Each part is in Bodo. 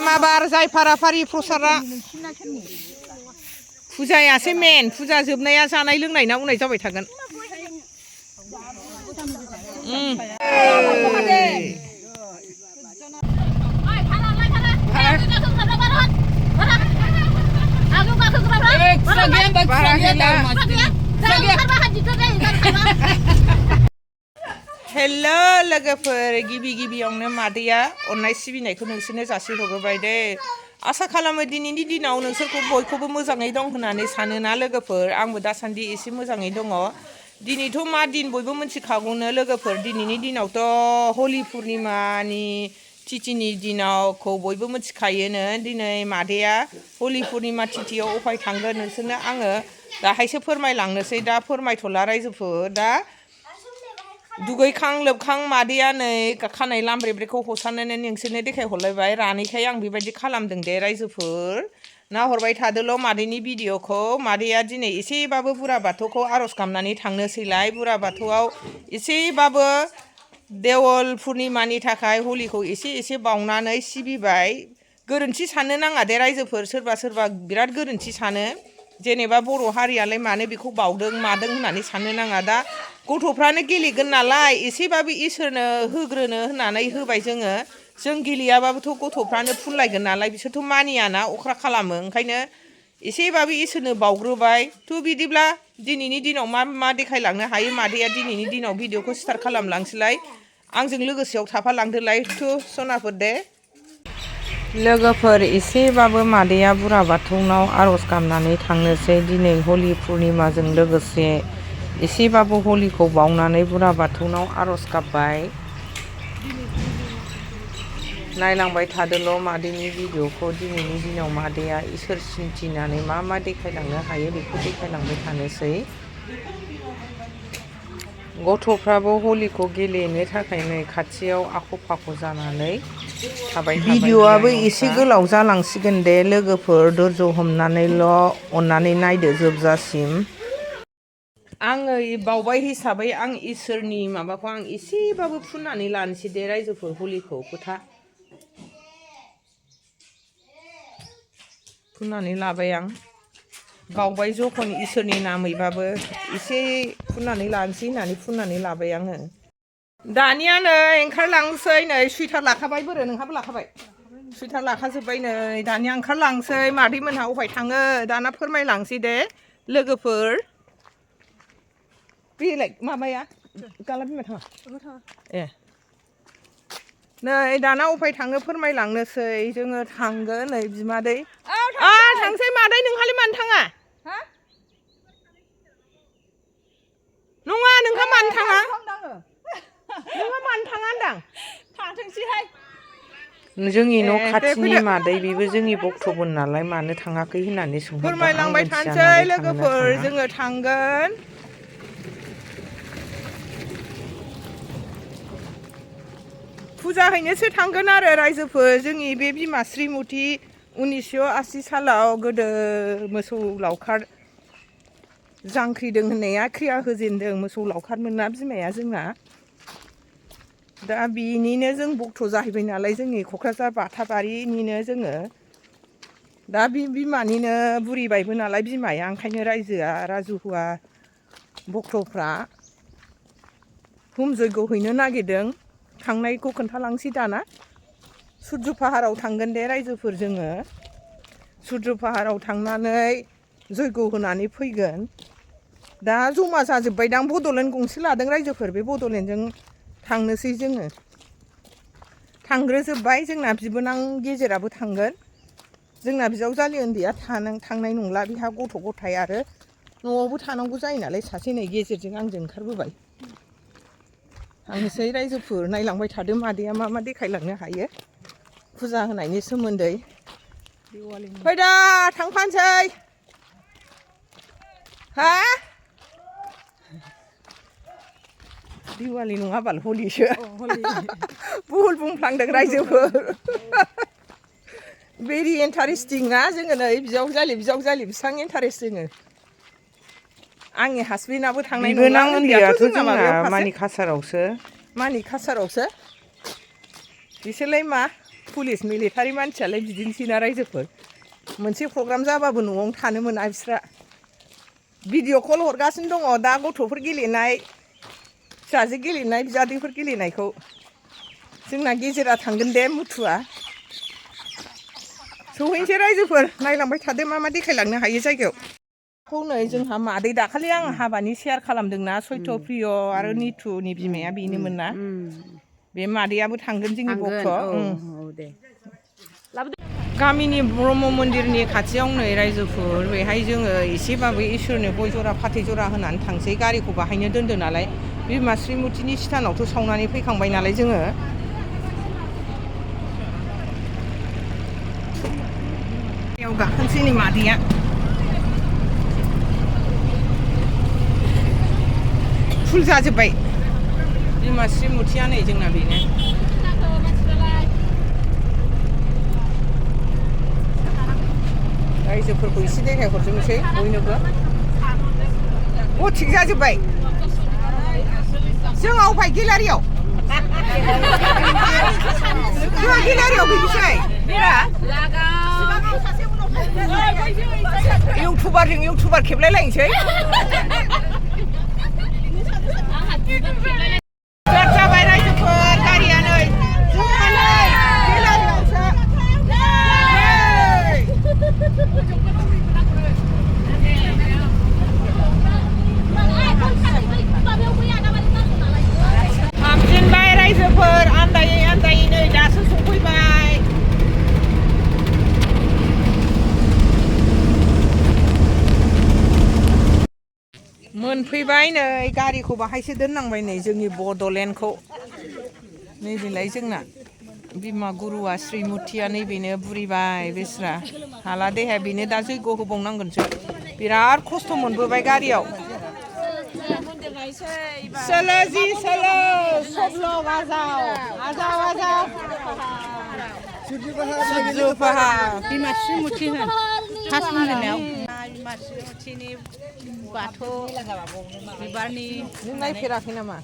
बेरामाबार जाय फाराफारि प्रसारा फुजायासो मेन फुजा जोबनाया जानाय लोंनायना उनाय जाबाय थागोन हेलो लोगोफोर गिबि गिबियावनो मादैया अननाय सिबिनायखौ नोंसोरनो जासिहरबाय दे आसा खालामो दिनैनि दिनाव नोंसोरखौ बयखौबो मोजाङै दं होननानै सानोना लोगोफोर आंबो दासान्दि एसे मोजाङै दङ दिनैथ' मा दिन बयबो मिथिखागौनो लोगोफोर दिनैनि दिनावथ' हलि पुर्निमानि तिथिनि दिनावखौ बयबो मिथिखायोनो दिनै मादैया हलि पुर्निमा तिथियाव अफाय थांगोन नोंसोरनो आङो दाहायसो फोरमायलांनोसै दा फोरमायथ'ला रायजोफोर दा दुगैखां लोबखां मादैया नै खानाय लामब्रेब्रेखौ हसारनानै नोंसोरनो देखायहरलायबाय रानैखाय आं बेबायदि खालामदों दे रायजोफोर नाहरबाय थादोल' मादैनि भिडिअ'खौ मादैया दिनै एसेबाबो बुरा बाथौखौ आर'ज गाबनानै थांनोसैलाय बुरा बाथौआव एसेबाबो देवल पुर्निमानि थाखाय हलिखौ एसे बावनानै सिबिबाय गोरोन्थि साननो नाङा दे रायजोफोर सोरबा सोरबा बिराद गोरोन्थि सानो जेनेबा बर' हारियालाय मानो बेखौ बावदों मादों होननानै साननो नाङा दा गथ'फ्रानो गेलेगोन नालाय एसेबाबो इसोरनो होग्रोनो होननानै होबाय जों गेलेयाबाबोथ' गथ'फ्रानो फुनलायगोन नालाय बिसोरथ' मानियाना अख्रा खालामो ओंखायनो एसेबाबो इसोरनो बावग्रोबाय थ' बिदिब्ला दिनैनि दिनाव मा देखायलांनो हायो मादैया दिनैनि दिनाव भिडिअ'खौ स्टार्ट खालामलांसैलाय आंजों लोगोसेयाव थाफालांदोलाय थ' सनाफोर दे लोगोफोर एसेबाबो मादैया बुरा बाथौनाव आर'ज गाबनानै थांनोसै दिनै हलि पुर्निमाजों लोगोसे एसेबाबो हलिखौ बावनानै बुरा बाथौनाव आर'ज गाबबाय नायलांबाय थादोल' मादैनि भिडिअ'खौ दिनैनि दिनाव मादैया इसोर सिन्थिनानै मा देखायलांनो हायो बेखौ देखायलांबाय थानोसै गथ'फ्राबो हलिखौ गेलेनो थाखाय नै खाथियाव आख' फाख' जानानै थाबाय भिडिअ'आबो एसे गोलाव जालांसिगोन दे लोगोफोर धैर्य हमनानैल' अननानै नायदो जोबजासिम आङो बावबाय हिसाबै आं इसोरनि माबाखौ आं एसेबाबो फुननानै लानोसै दे रायजोफोर हलिखौ फोथा फुननानै लाबाय आं बावबाय जखन इसोरनि नामैबाबो एसे फुननानै लानोसै होननानै फुननानै लाबाय आङो दानिया नै ओंखारलांसै नै सुइटार लाखाबाय बोरो नोंहाबो लाखाबाय सुइटार लाखाजोब्बाय नै दानिया ओंखारलांसै मादै मोनहा अफाय थाङो दाना फोरमायलांसै दे लोगोफोर बेलाय माबाया गाला बिमा थाङा ए नै दाना अफाय थाङो फोरमायलांनोसै जोङो थांगोन नै बिमादै थांसै मादै नोंहालाय मानो थाङा नङा नोंहा मानो थाङा नोंहा मानो थाङा होनदां थांथोंसैहाय जोंनि न' खाथिनि मादै बेबो जोंनि भक्त'मोन नालाय मानो थाङाखै होननानै सोंहरदों फोरमायलांबाय थानोसै लोगोफोर जोङो थांगोन फुजा हैनोसो थांगोन आरो रायजोफोर जोंनि बे बिमा श्रीमती 1980 सालाव गोदो मोसौ लावखार जांख्रिदों होननाया क्रिया होजेनदों मोसौ लावखारमोनना बिमाया जोंना दा बिनिनो जों भक्त जाहैबाय नालाय जोंनि क'क्राझार बाथाबारिनिनो जोङो दा बे बिमानिनो बुरिबायबो नालाय बिमाया ओंखायनो रायजोआ राजुहुवा भक्तफ्रा हुम जग्य हैनो नागिरदों थांनायखौ खोन्थालांसै दाना सुर्य पाहाराव थांगोन दे रायजोफोर जोङो सुर्य पाहाराव थांनानै जग्य होनानै फैगोन दा जमा जाजोब्बायदां बड'लेण्ड गंसे लादों रायजोफोर बे बड'लेण्डजों थांनोसै जोङो थांग्रोजोब्बाय जोंना बिबोनां गेजेराबो थांगोन जोंना बिजावजालि उन्दैया थांनाय नंला बिहा गथ' गथाय आरो न'आवबो थानांगौ जायो नालाय सासे नै गेजेरजों आंजों ओंखारबोबाय थांनोसै रायजोफोर नायलांबाय थादो मादैया मा देखायलांनो हायो फुजा होनायनि सोमोन्दै फैदा थांफानोसै हा दिवालि नङा बाल हलिसो बुहुल बुंफ्लांदों रायजोफोर भेरि इन्टारेस्टिं ना जोङो नै बिजावजालि बेसेबां इन्टारेस्ट जोङो आंनि हासबेन्डआबो थांनाय नंला उन्दैयाथ' जोंना मानि कासारावसो बिसोरलाय मा पुलिस मिलिटारि मानसियालाय बिदिनोसैना रायजोफोर मोनसे प्रग्राम जाबाबो न'आवनो थानो मोना बिस्रा भिडिअ कल हरगासिनो दङ दा गथ'फोर गेलेनाय फिसाजो गेलेनाय बिजादैफोर गेलेनायखौ जोंना गेजेरा थांगोन दे मुथुआ सौहैनोसै रायजोफोर नायलांबाय थादो मा मा देखायलांनो हायो जायगायाव नै जोंहा मादै दाखालि आं हाबानि शेयार खालामदोंना सयथ' प्रिय आरो निथुनि बिमाया बेनोमोन ना बे मादैयाबो थांगोन जोंनि बक्स गामिनि ब्रह्म मन्दिरनि खाथियाव नै रायजोफोर बेहाय जोङो एसेबाबो इसोरनो गय जरा फाथै जरा होनानै थांसै गारिखौ बाहायनो दोनदो नालाय बिमा श्रीमुथिनि स्थानावथ' सावनानै फैखांबाय नालाय जोङो बेयाव गाखोनोसै नै मादैया फुल जाजोब्बाय बिमा श्रीमुथिया नै जोंना बेनो रायजोफोरखौ एसे देखायहरजोबनोसै बयनोबो थिग जाजोब्बाय जों आवगाय गेलारियाव जोंहा गेलारियाव फैनोसै इउटुबारजों इउटुबार खेबलाय लायनोसै जाबाय रायजोफोर गारिया नै जोंहा नै गेलारियावसो हाबजेनबाय रायजोफोर आन्दायै आन्दायै नै दासो सफैबाय मोनफैबाय नै गारिखौ बाहायसो दोननांबाय नै जोंनि बड'लेण्डखौ नैबेलाय जोंना बिमा गुरुवा श्रीमुथिया नैबेनो बुरिबाय बेस्रा हाला देहाया बेनो दा जैग' होबावनांगोनसो बिराद खस्थ' मोनबोबाय गारियाव चलो जी चलो सब लोग आ जाओ आ जाओ आ जाओ सूर्य पहाड़ बिमा श्रीमुथि होन फार्स्ट मन्दिराव बिमा श्रीमुथिनि बाथौ बिबारनि नों नायफेराखै नामा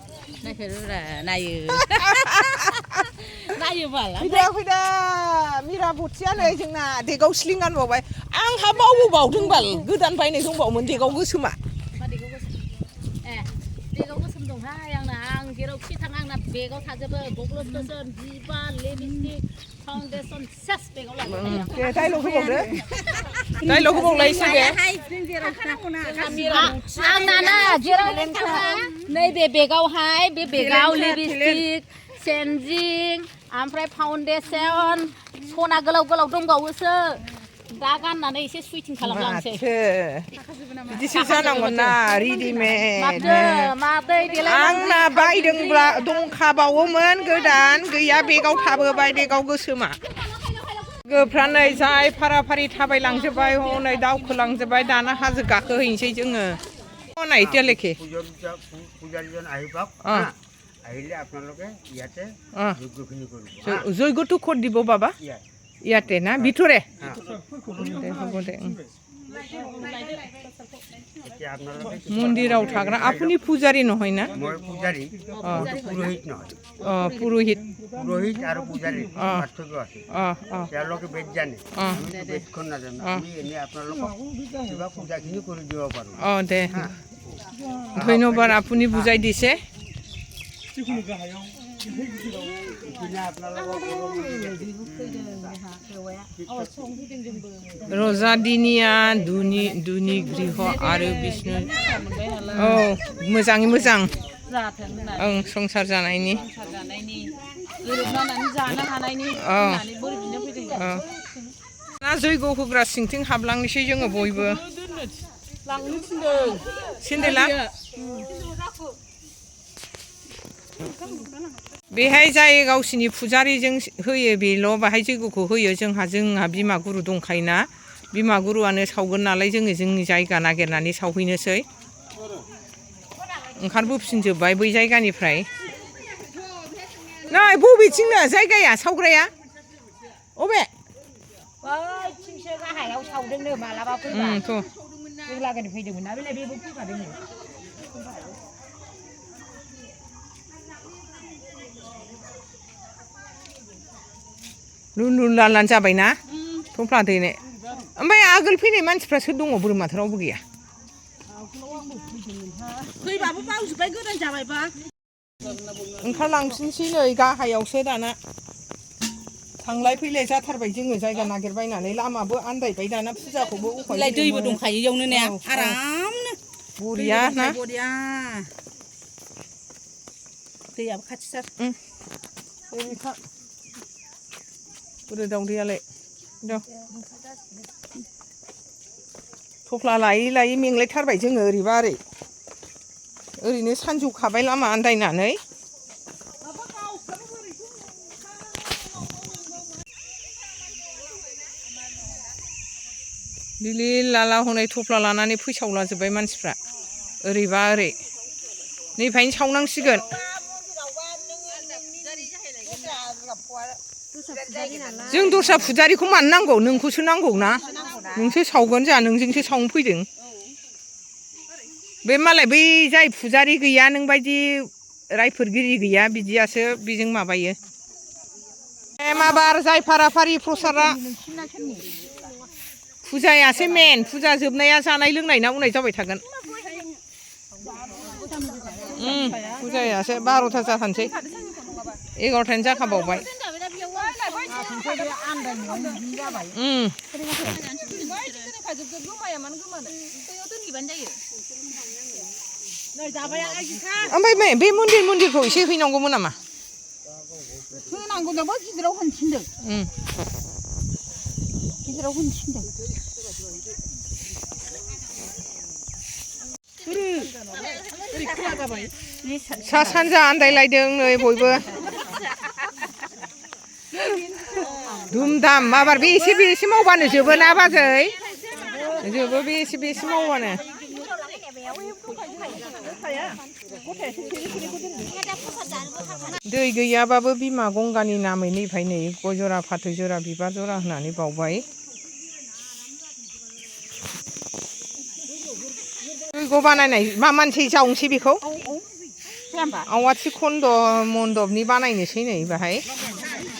नायफेरब्रा नायो नायोबाल फैदा मिराबथिया नै जोंना देगाव स्लिं गानबावबाय आंहा बावबावदोंबाल गोदान बायनाय दंबावोमोन देगाव गोसोमा देगाव गोसोम दंहाय आंना आं जेरावखि थाङा आंना बेगाव थाजोबो गग्लस गोसोम बिबार लिपस्टिक फाउन्डेसन सेस बेगाव लाजोबो दे डायलग होबावदो डायलग होबावलायसै दे आंना जेरावखि थाङा नैबे बेगावहाय बे बेगाव लिपस्टिक सेन्जिं ओमफ्राय फाउन्डेसन सना गोलाव गोलाव दंबावोसो दा गाननानै एसे सुइटिं खालामलांसै बिदिसो जानांगौन ना रेडिमेड आंना बायदोंब्ला दंखाबावोमोन गोदान गैया बेगाव थाबोबाय बेगाव गोसोमा लोगोफ्रा नै जाय फारा फारि थाबायलांजोब्बाय हनै दावखोलांजोब्बाय दाना हाजो गाखोहैनोसै जोङो নাই এতিয়ালৈকে পূজাৰীজন আহি পাওক আহিলে আপোনালোকে ইয়াতে যজ্ঞখিনি কৰিব যজ্ঞটো ক'ত দিব বাবা ইয়াতে না ভিতৰে হ'ব দে মন্দিৰাও থাকৰা আপুনি পূজাৰী নহয় না মই পূজাৰী পুৰোহিত নহয় পুৰোহিত আৰু পূজাৰী পাৰ্থক্য আছে তেওঁলোকে বেদ জানে আমি বেদখন নাজানো আমি এনে আপোনালোকক কিবা পূজাখিনি কৰি দিব পাৰোঁ দে ধন্যবাদ আপুনি বুজাই দিছে रजादिनिया दुनि गृह आरो बिष्णु मोजाङै मोजां ओं संसार जानायनि ना जैग' होग्रा सिंथिं हाबलांनोसै जोङो बयबो सेन्देला बेहाय जाय गावसिनि फुजारिजों होयो बेल' बाहाय जैग'खौ होयो जोंहा बिमा गुरु दंखायोना बिमा गुरुआनो सावगोन नालाय जोङो जोंनि जायगा नागिरनानै सावहैनोसै ओंखारबोफिनजोब्बाय बै जायगानिफ्राय नै बबेथिंनो जायगाया सावग्राया अबे बैथिंसो गाहायाव सावदोंनो मालाबा फैबा जों लागोनि फैदोंमोन ना बेलाय बेबो फैफादोंनो लुन लान जाबायना थफ्ला दैनाय ओमफ्राय आगोल फैनाय मानसिफ्रा सोर दङ बोरमाथ' रावबो गैया फैबाबो बावजोब्बाय गोदान जाबायबा ओंखारलांफिनसै नै गाहायावसो दाना थांलाय फैलाय जाथारबाय जोङो जायगा नागिरबायनानै लामाबो आन्दायबाय दाना फुजाखौबो उफाय दैबो दंखायो इयावनो ने आरामनो बरिया ना बरिया दैयाबो खाथिथार बोरो दावदैयालाय थफ्ला लायै लायै मेंलायथारबाय जोङो ओरैबा ओरै ओरैनो सानजौखाबाय लामा आन्दायनानै लिलि लाला हनै थफ्ला लानानै फैसावला जोब्बाय मानसिफ्रा ओरैबा ओरै नैफ्रायनो सावनांसिगोन जों दस्रा फुजारिखौ मानो नांगौ नोंखौसो नांगौ ना नोंसो सावगोन जोंहा नोंजोंसो सावनो फैदों बे मालाय बै जाय फुजारि गैया नों बायदि रायफोरगिरि गैया बिदियासो बेजों माबायो माबार जाय फाराफारि प्रसादआ फुजायासो मेन फुजा जोबनाया जानाय लोंनाय ना उनाय जाबाय थागोन फुजायासो 12ता जाथारनोसै 11तायानो जाखाबावबाय ओमफ्राय बे मन्दिरखौ एसे हैनांगौमोन नामा होनांगौ नोंबो गिदिराव होनो थिनदों गिदिराव होनो थिनदों सा सानजा आन्दायलायदों नै बयबो धुम धाम माबार बेसे मावबानो जोबो ना बाजै जोबो बेसे मावबानो दै गैयाबाबो बिमा गंगानि नामै नैफ्राय नै गय जरा फाथै जरा बिबार जरा होनानै बावबाय जयग' बानायनाय मा मानसि जावनोसै बेखौ आवाथि खन्द मन्दपनि बानायनोसै नै बाहाय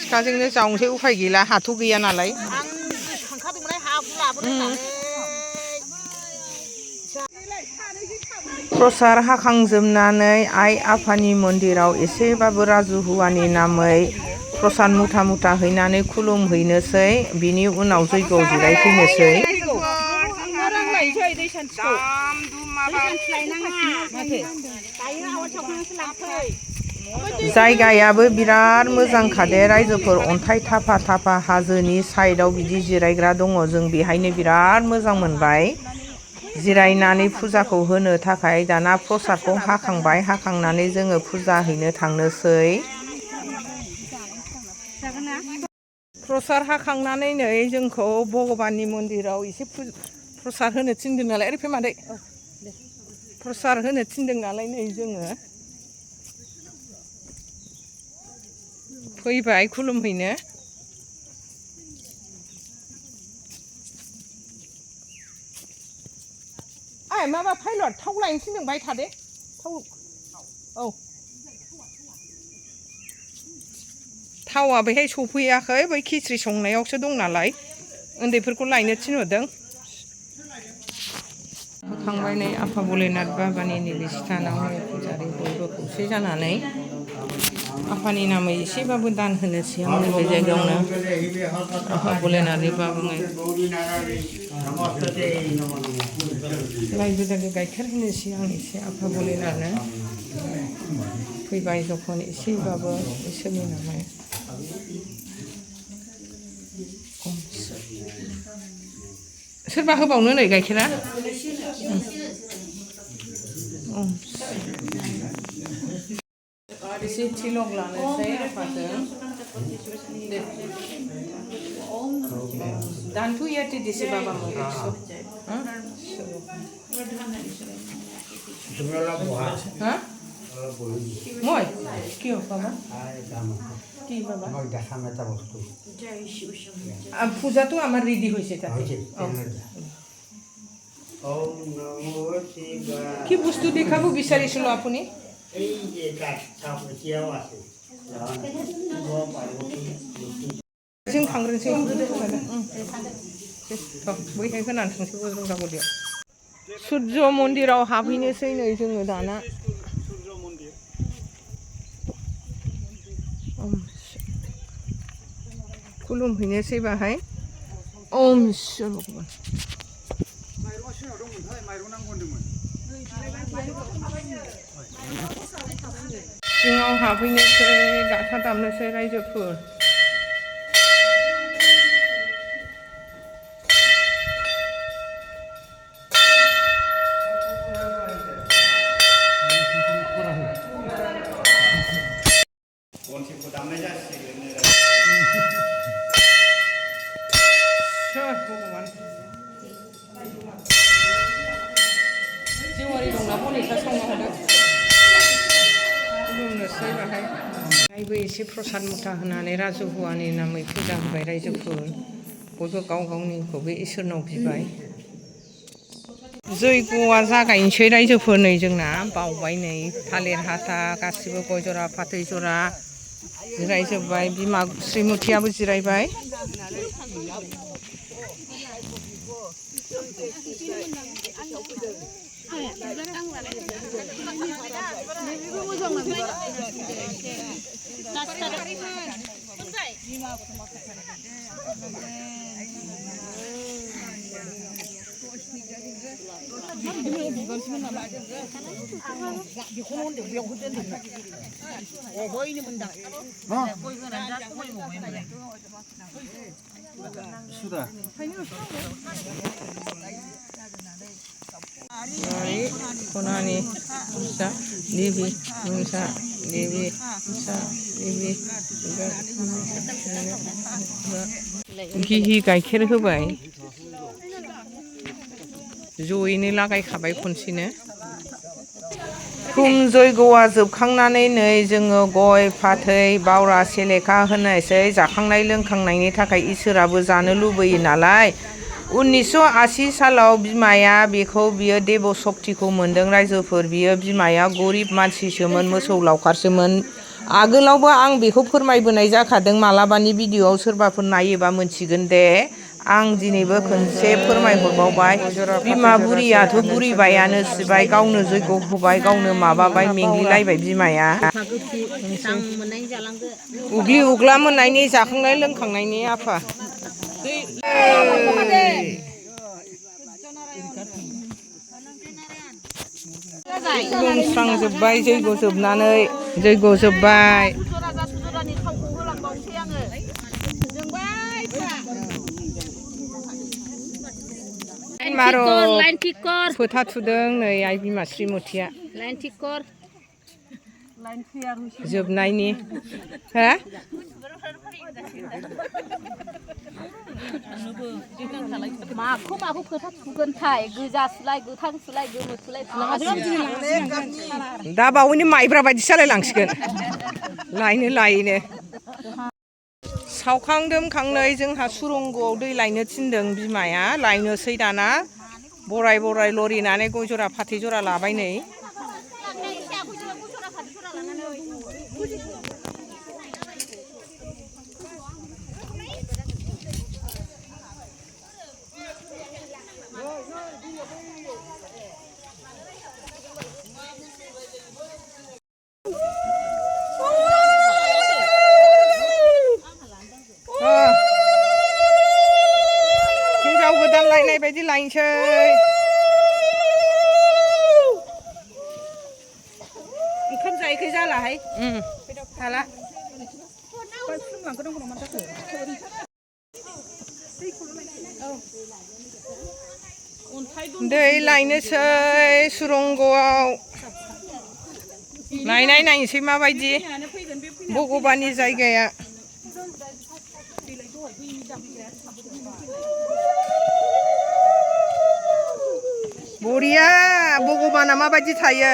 सिखाजोंनो जावनोसै उफाय गैला हाथ' गैया नालाय प्रसाद हाखांजोबनानै आइ आफानि मन्दिराव एसेबाबो राजुहुवानि नामै प्रसाद मुथा मुथा हैनानै खुलुमहैनोसै बिनि उनाव जयग'आव जिरायफैनोसै जायगायाबो बिराद मोजांखादे रायजोफोर अन्थाइ थाफा थाफा हाजोनि साइडआव बिदि जिरायग्रा दङ जों बेहायनो बिराद मोजां मोनबाय जिरायनानै फुजाखौ होनो थाखाय दाना प्रसादखौ हाखांबाय हाखांनानै जोङो फुजा हैनो थांनोसै प्रसाद हाखांनानै नै जोंखौ भगबाननि मन्दिराव एसे प्रसाद होनो थिनदों नालाय ओरै फै मादै प्रसाद होनो थिनदों नालाय नै जोङो फैबाय खुलुमहैनो आइ माबा पाइलट थाव लायनो थिनदों बाय थादे थाव औ थावा बेहाय सफैयाखै बै खिस्रि संनायावसो दं नालाय उन्दैफोरखौ लायनो थिनहरदों होखांबाय नै आफा भलेनाथ बाबानि नैबे स्थानाव फुजारि बयबो खौसे जानानै आफानि नामै एसेबाबो दान होनोसै आं नैबे जायगायावनो आफा भलेनाथनि बाबुङै लाइ गोदान गाइखेर होनोसै आं एसे आफा भलेनाथनो फैबाय जखन एसेबाबो इसोरनि नामै सोरबा होबावनो नै गाइखेरा एसे थिलक लानोसै आफाजों दानथु याते दिसे बाबा हाँ মই কিয় বাবা কি বাবা মই দেখাম এটা বস্তু পূজাটো আমাৰ ৰেডি হৈছে তাতে কি বস্তু দেখাব বিচাৰিছিল আপুনি এই যে কাঠ চাপ এতিয়াও আছে जों थांग्रोनोसै बैहाय होनानै थांसै बज्रंगागुरियाव सुर्य मन्दिराव हाबहैनोसै नै जोङो दाना खुलुमहैनोसै बाहाय ओम ईश्वर भगवान सिङाव हाबहैनोसै गाथा दामनोसै रायजोफोर भगवान जेवारि दंना हनेखा सावना हरदों खुलुमनोसै बाहाय आइबो एसे प्रसाद मुथा होनानै राजहुवानि नामै फुजा होबाय रायजोफोर बयबो गाव गावनिखौबो इसोरनाव बिबाय जैग'आ जागायनोसै रायजोफोर नै जोंना बावबाय नै थालिर हाथा गासिबो गय जरा फाथै जरा जिरायजोब्बाय बिमा श्रीमथियाबो जिरायबाय Konani, Musa, Devi, Musa, Devi, Musa, Devi, Gihi गाइखेर होबाय जयैनो लागायखाबाय खनसेनो हुम जयग'आ जोबखांनानै नै जोङो गय फाथै बावरा सेलेखा होनोसै जाखांनाय लोंखांनायनि थाखाय इसोराबो जानो लुबैयो नालाय 1980 सालाव बिमाया बेखौ बियो देब शक्तिखौ मोनदों रायजोफोर बियो बिमाया गरिब मानसिसोमोन मोसौ लावखारसोमोन आगोलावबो आं बेखौ फोरमायबोनाय जाखादों मालाबानि भिडिअआव सोरबाफोर नायोबा मोनथिगोन दे आं दिनैबो खनसे फोरमायहरबावबाय बिमा बुरियाथ' बुरिबायानो सिबाय गावनो जयग' होबाय गावनो माबाबाय मेंग्लिलायबाय बिमाया उग्लि उग्ला मोननायनि जाखांनाय लोंखांनायनि आफा खुलुमस्रांजोब्बाय जैग' जोबनानै जैग' जोब्बाय फोथा थुदों नै आइ बिमा श्रीमथिया जोबनायनि हा माखौ माखौ फोथा थुगोनथाय गोजा सुलाय गोथां सुलाय गोमो सुलाय दा बावैनो माइब्रा बायदि सालायलांसिगोन लायनो लायनो सावखां दोमखांनै जोंहा सुरंगआव दै लायनो थिनदों बिमाया लायनोसै दाना बराय बराय लरिनानै गय जरा फाथै जरा लाबाय नै हिनजाव गोदान लायनाय बायदि लायनोसै ओंखाम जायैखाय जालाहाय हाला दै लायनोसै सुरंगआव नायनोसै माबायदि भगबाननि जायगाया बरिया भगबाना माबायदि थायो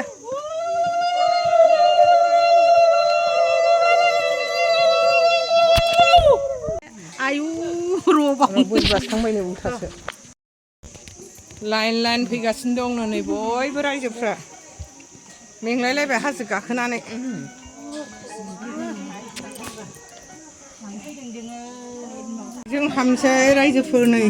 आयु बोरैबासो उल्थासो लाइन लाइन फैगासिनो दं नै बयबो रायजोफ्रा मेंलायलायबाय हाजो गाखोनानै जों हामसै रायजोफोर नै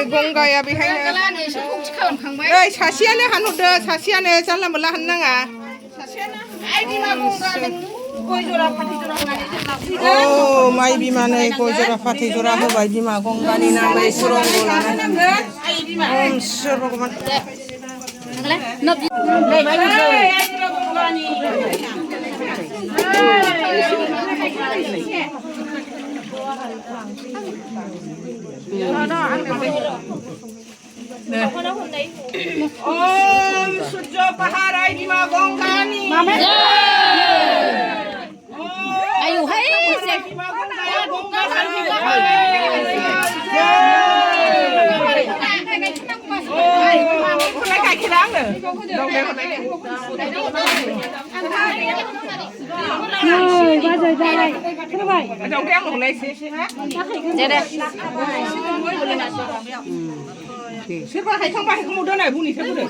गंगाया बेहायनो नै सासेयानो हानहरदो सासेयानो जानला मोनला हाननो नाङा अ माइ बिमा नै गय जरा फाथै जरा होबाय बिमा गंगानि नामै सुरंग लानानै सोर भगबान Om Surya Paharai Bima Gongani. Ayo hai. Bima Gongani. Cái kia đáng nữa. Đâu đây con này. Rồi, qua rồi ra đây. Thế vậy. Đâu đeo một lấy xí. Đây đây. Xếp vào hay không một đứa này bu nỉ thế được.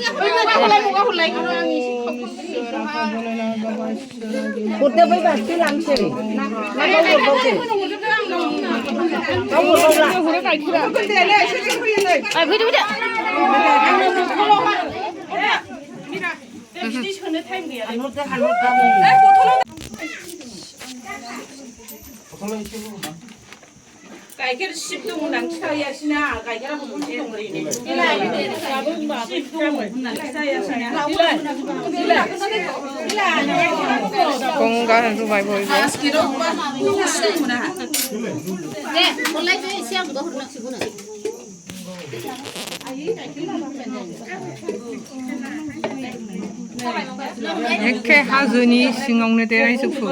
Một đứa với bà cứ làm gì? Nó có một gì? Có một đâu lại. Con tiền này xếp xếp viên này. À, bây giờ. 가이게를 10동을 낭치사야 시나 가이게를 못 먹는 거리네. 공간을 좀 많이 보이고. 네, 원래 시험 거 그러나 지구는. 이렇게 하근이 싱엉네 대라 있었고.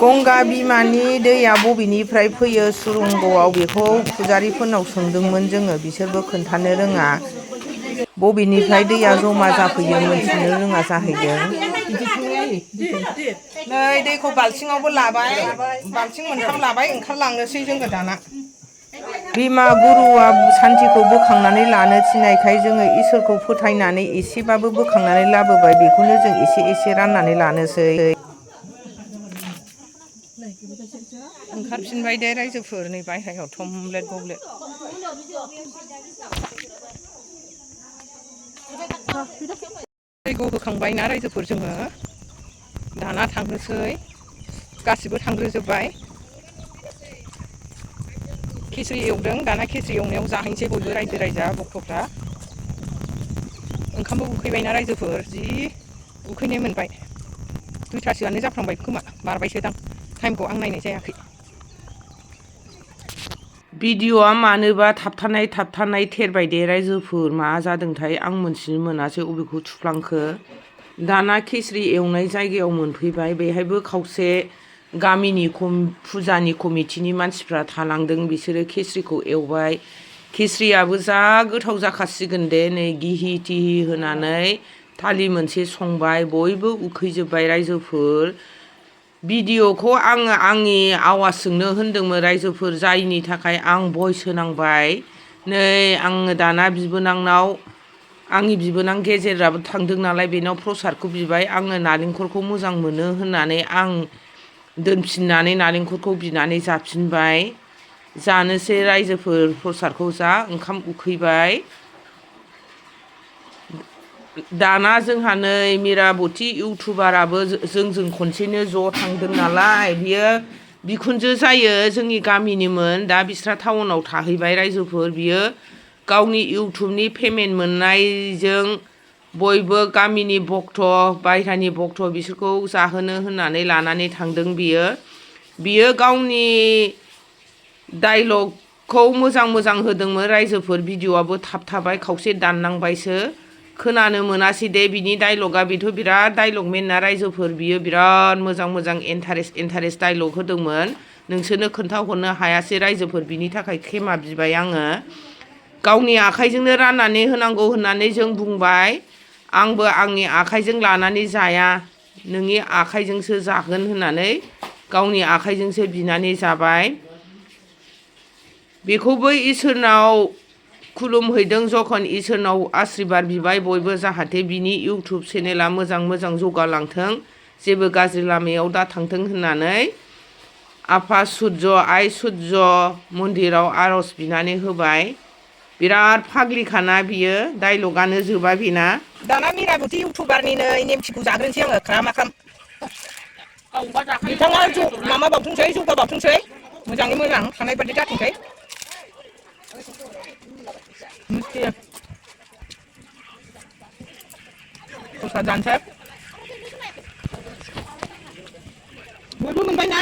Ganga बिमानि दैया बबेनिफ्राय फैयो सुरंगआव बेखौ फुजारिफोरनाव सोंदोंमोन जोङो बिसोरबो खोन्थानो रोङा बबेनिफ्राय दैया जमा जाफैयो मोनथिनो रोङा जाहैदों नै दैखौ बाल्थिङावबो लाबाय बाल्थिं मोनथाम लाबाय ओंखारलांनोसै जोङो दाना बिमा गुरुआ सान्थिखौ बोखांनानै लानो थिननायखाय जोङो इसोरखौ फोथायनानै एसेबाबो बोखांनानै लाबोबाय बेखौनो जों एसे एसे राननानै लानोसै ओंखारफिनबाय दे रायजोफोर नै बायह्रायाव थमब्लेट बब्लेट दैखौ होखांबायना रायजोफोर जोङो दाना थांनोसै गासिबो थांग्रोजोब्बाय खिस्रि एवदों दाना खिस्रि एवनायाव जाहैनोसै बयबो रायजो राजा भक्तफ्रा ओंखामबो उखैबायना रायजोफोर जि उखैनाय मोनबाय 2थासोआनो जाफ्रांबाय खोमा बारबायसोदां टाइमखौ आं नायनाय जायाखै भिडिअ'आ मानोबा थाबथानाय थेरबाय दे रायजोफोर मा जादोंथाय आं मोनथिनो मोनासै अबेखौ थुफ्लांखो दाना खिस्रि एवनाय जायगायाव मोनफैबाय बेहायबो खावसे गामिनि फुजानि कमिटिनि मानसिफ्रा थालांदों बिसोरो खिस्रिखौ एवबाय खिस्रियाबो जा गोथाव जाखासिगोन दे नै गिहि टिहि होनानै थालि मोनसे संबाय बयबो उखैजोब्बाय रायजोफोर भिडिअ'खौ आङो आंनि आवाजजोंनो होन्दोंमोन रायजोफोर जायनि थाखाय आं भइस होनांबाय नै आङो दाना बिबोनांनाव आंनि बिबोनां गेजेराबो थांदों नालाय बेनाव प्रसादखौ बिबाय आङो नालेंखरखौ मोजां मोनो होननानै आं दोनफिननानै नालेंखरखौ बिनानै जाफिनबाय जानोसै रायजोफोर प्रसादखौ जा ओंखाम उखैबाय दाना जोंहा नै मिराबती इउटुबाराबो जोंजों खनसेनो ज' थांदों नालाय बियो बिखुनजो जायो जोंनि गामिनिमोन दा बिस्रा टाउनाव थाहैबाय रायजोफोर बियो गावनि इउटुबनि पेमेन्ट मोननायजों बयबो गामिनि भक्त बायह्रानि भक्त बिसोरखौ जाहोनो होननानै लानानै थांदों बियो गावनि डायलगखौ मोजां होदोंमोन रायजोफोर भिडिअ'आबो थाबथाबाय खावसे दाननांबायसो खोनानो मोनासै दे बिनि डायलगा बेथ' बिराद डायलगमेन ना रायजोफोर बियो बिराद मोजां इन्टारेस्ट डायलग होदोंमोन नोंसोरनो खोन्थाहरनो हायासै रायजोफोर बिनि थाखाय खेमा बिबाय आङो गावनि आखाइजोंनो राननानै होनांगौ होननानै जों बुंबाय आंबो आंनि आखाइजों लानानै जाया नोंनि आखाइजोंसो जागोन होननानै गावनि आखाइजोंसो बिनानै जाबाय बेखौबो इसोरनाव खुलुमहैदों जखन इसोरनाव आशीर्बाद बिबाय बयबो जाहाथे बिनि इउटुब चेनेला मोजां जौगालांथों जेबो गाज्रि लामायाव दा थांथों होननानै आफा सुर्य आइ सुर्य मन्दिराव आर'ज बिनानै होबाय बिराद फाग्लिखाना बियो डायलगानो जोबा बेना दाना मिराबती इउटुबारनि नै नेमखिखौ जाग्रोनोसै आङो ख्राम बिथाङा माबा बावथोंसै जौगाबावथोंसै मोजाङै मोजां थानाय बादि जाथोंसै दस्रा जानोसै बयबो मोनबायना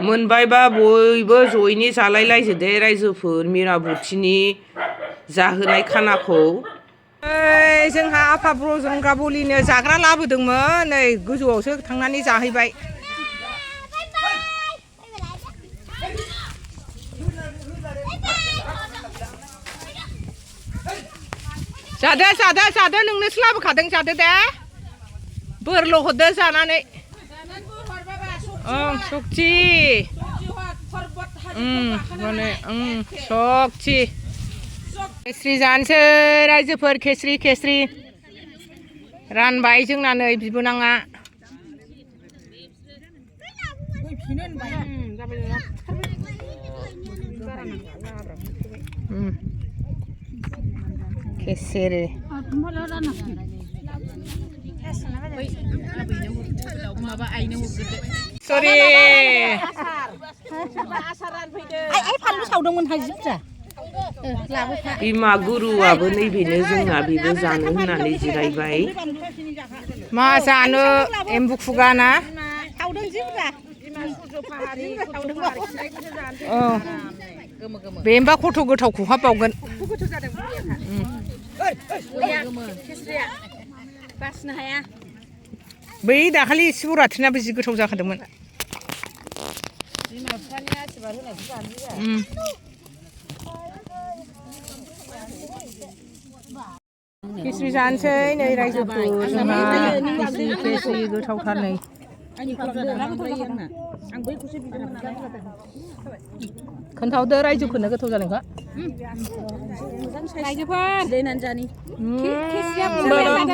मोनबायबा बयबो जयैनो जालायलायजोदे रायजोफोर मिराबतीनि जाहोनाय खानाखौ जोंहा आफा ब्रजंगा बलिनो जाग्रा लाबोदोंमोन नै गोजौआवसो थांनानै जाहैबाय जादो नोंनोसो लाबोखादों जादो दे बोरल' हरदो जानानै सक्ति सक्ति खेस्रि जानोसै रायजोफोर खेस्रि रानबाय जोंना नै बिबोनाङा खेसेरे सरि फानलु सावदोंमोन हाजिबजा बिमा गुरुआबो नैबेनो जोंना बेबो जानो होननानै जिरायबाय मा जानो एम्बु खुगाना बेनोबा खथ' गोथाव खहाबबावगोन बासिनो हाया बै दाखालि शिवरात्रिनाबो जि गोथाव जाखादोंमोन खेस्रि जानोसै नै रायजोफोर जोंहा खेस्रि गोथावथार नै खोन्थाहरदो रायजोफोरनो गोथाव जानायखौ रायजोफोर देनानै जानि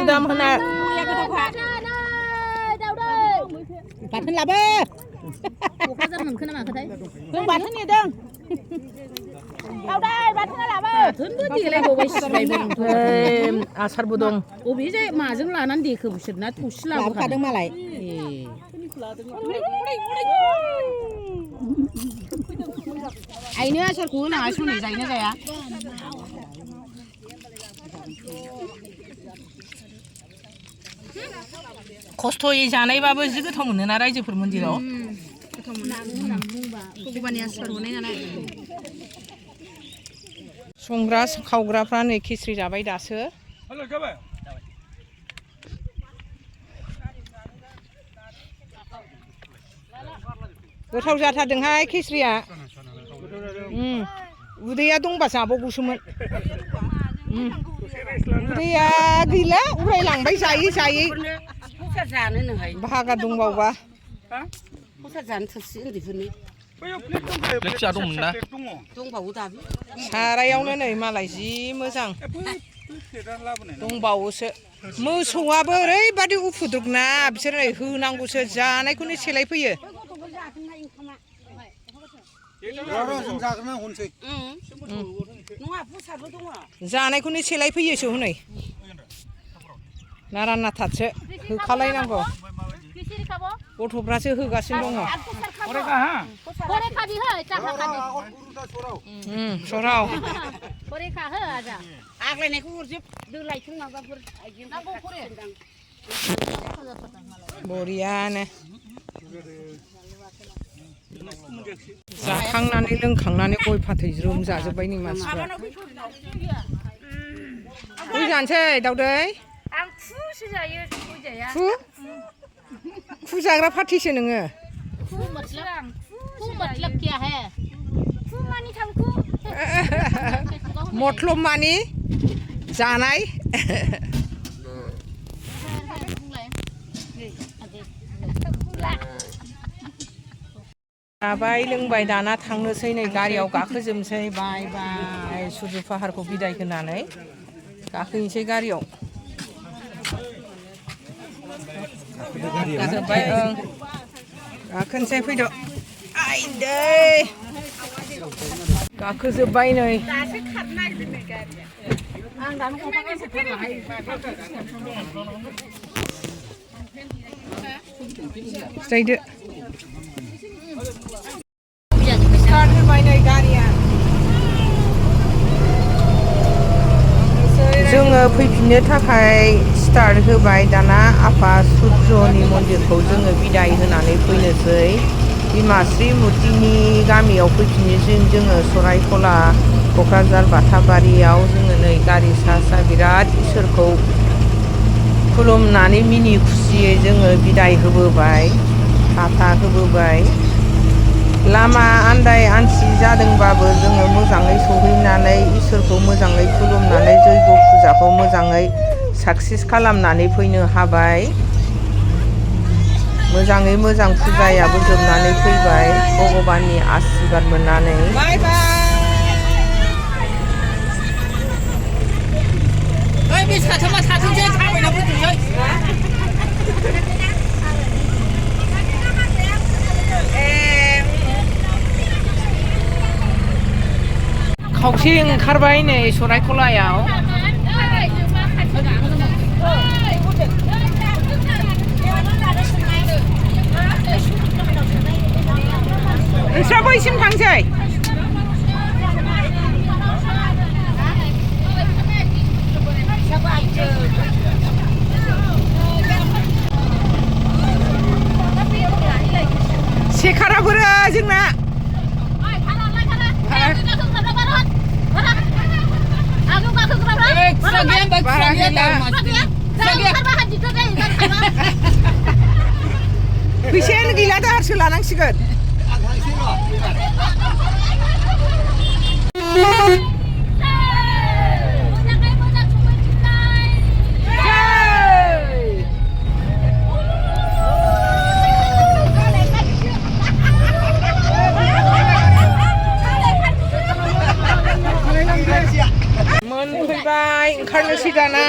दाम होना बाथोन लाबो क'क्राझार मोनखो ना माखोथाय जों बाथोन नेदों दावदै बाथोन लाबो बाथोनबो देलायबावबाय सिबायबो आसारबो दं अबे जाय माजों लानानै देखो बिसोरना थौसि लाबोखादों मालाय आइनो आसारखौ होनाङा सनै जायोना जाया खस्थ'यै जानायबाबो जि गोथाव मोनोना रायजोफोर मन्दिराव गोथाव मोनो भगबाननि आशीर्बाद मोननाय नालाय संग्रा खावग्राफ्रा नै खिस्रि जाबाय दासो गोथाव जाथारदोंहाय खिस्रिया उदैया दंबा जाबावगौसोमोन उदैया गैला उरायलांबाय जायै बाहागा दंबावबा जानो थोरसि उन्दैफोरनि दंबावो दाबो सारायावनो नै मालाय जि मोजां दंबावोसो मोसौआबो ओरैबादि उफुद्रुगना बिसोर नै होनांगौसो जानायखौनो सेलायफैयो जानायखौनो सेलायफैयोसो हनै नारा नाथासो होखालायनांगौ गथ'फ्रासो होगासिनो दङ सराव आग्लायनायखौ हरजोब दोलायथों माबाफोर बरियानो जाखांनानै लोंखांनानै गय फाथै ज्रोम जाजोब्बाय नै मानसिफ्रा गय जानोसै दावदै आं खुसो जायो गय जाया खु जाग्रा पार्टिसो नोङो खु मतलब क्या है खु मानि थांखु मतलब मानि जानाय जाबाय लोंबाय दाना थांनोसै नै गारियाव गाखोजोबनोसै बाय बाय सुरज पाहारखौ बिदाय होनानै गाखोनोसै गारियाव गाखोजोब्बाय ओं गाखोनोसै फैद' आइदै गाखोजोब्बाय नै जिरायदो स्टार्ट होबाय नै गारिया जोङो फैफिननो थाखाय स्टार्ट होबाय दाना आफा सुर्यनि मन्दिरखौ जोङो बिदाय होनानै फैनोसै बिमा श्री मुर्तिनि गामियाव फैफिननोसै जोङो सरायखला क'क्राझार बाथाबारियाव जोङो नै गारि सा सा बिराद इसोरखौ खुलुमनानै मिनि खुसियै जोङो बिदाय होबोबाय थाथा होबोबाय लामा आन्दाय आन्सि जादोंबाबो जोङो मोजाङै सहैनानै इसोरखौ मोजाङै खुलुमनानै जयग' फुजाखौ मोजाङै साक्सेस खालामनानै फैनो हाबाय मोजाङै मोजां फुजायाबो जोबनानै फैबाय भगबाननि आशीर्बाद मोननानै बाय बाय बे साथामा साथामसो थाबायना फैदोंलै खावसे ओंखारबाय नै सरायखलायाव नोंस्रा बैसिम थांसै सेखाराबोरो जोंना फैसायानो गैला दाहारसो लानांसिगोन मोनफैबाय ओंखारनोसै दाना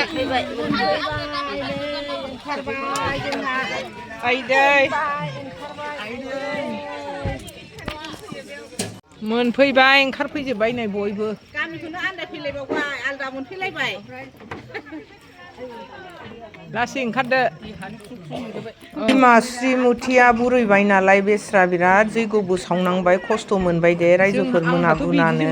आइदै मोनफैबाय ओंखारफैजोब्बाय नै बयबो गामिखौनो आन्दायफैलायबावबाय आलदा मोनफैलायबाय लासै ओंखारदो बिमा श्री मुर्तिया बुरैबाय नालाय बेस्रा बिराद जैग'बो सावनांबाय खस्थ' मोनबाय दे रायजोफोर मोनाबुनानो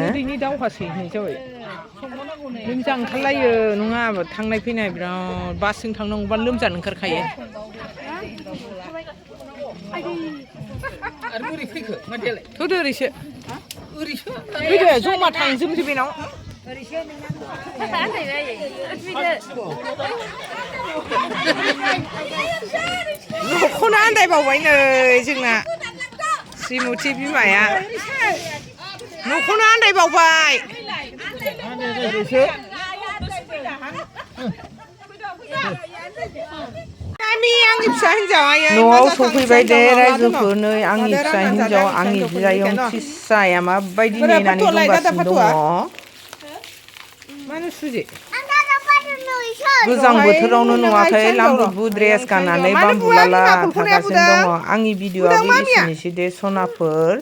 लोमजा ओंखारलायो नङा थांनाय फैनाय बिराद बासजों थांनांगौबा लोमजानो ओंखारखायो आरो बोरै फैखो मादैयालाय थौदो ओरैसो फैदो जमा थांजोबनोसै बेनाव न'खौनो आन्दायबावबाय नै जोंना श्रीमुथि बिमाया न'खौनो आन्दायबावबाय न'आव सफैबाय दे रायजोफोर नै आंनि फिसा हिन्जाव आंनि बिजायं फिसाया माबायदि नेनानै दंगासिनो दङ मानो सुजि गोजां बोथोरावनो नुवाखै लाम्बुबु ड्रेस गाननानै बाम्बुलाला थागासिनो दङ आंनि भिडिअ'आ एसेनोसै दे सनाफोर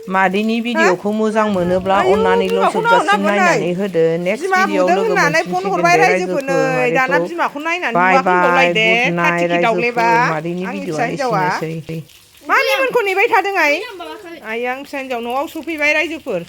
मादैनि भिडिअखौ मोजां मोनोब्ला अननानैल' जोबजासिम नायनानै होदो नेक्स्ट भिडिअआव लोगो मोनफिनसिगोन दे रायजोफोर मादैखौ बाय बाय गुड नाइट रायजोफोर मादैनि भिडिअआ एसेनोसै मानिमोनखौ नेबाय थादों आइ आं फिसा हिन्जाव न'आव सफैबाय रायजोफोर